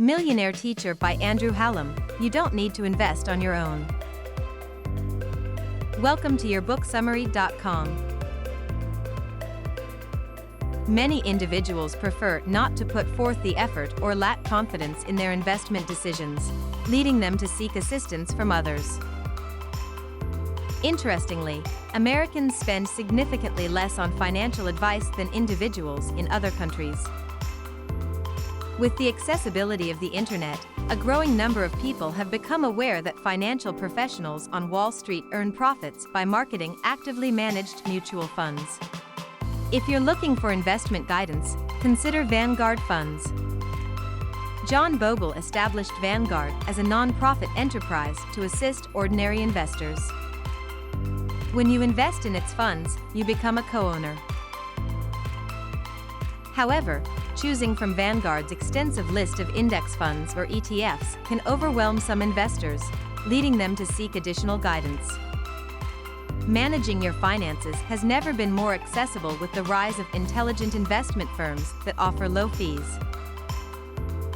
Millionaire Teacher by Andrew Hallam. You don't need to invest on your own. Welcome to yourbooksummary.com. Many individuals prefer not to put forth the effort or lack confidence in their investment decisions, leading them to seek assistance from others. Interestingly, Americans spend significantly less on financial advice than individuals in other countries. With the accessibility of the internet, a growing number of people have become aware that financial professionals on Wall Street earn profits by marketing actively managed mutual funds. If you're looking for investment guidance, consider Vanguard Funds. John Bogle established Vanguard as a non-profit enterprise to assist ordinary investors. When you invest in its funds, you become a co-owner. However, choosing from Vanguard's extensive list of index funds or ETFs can overwhelm some investors, leading them to seek additional guidance. Managing your finances has never been more accessible with the rise of intelligent investment firms that offer low fees.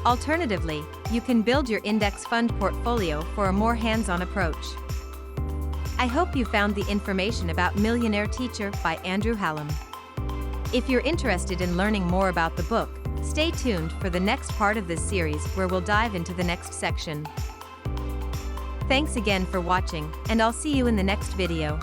Alternatively, you can build your index fund portfolio for a more hands-on approach. I hope you found the information about Millionaire Teacher by Andrew Hallam. If you're interested in learning more about the book, stay tuned for the next part of this series where we'll dive into the next section. Thanks again for watching, and I'll see you in the next video.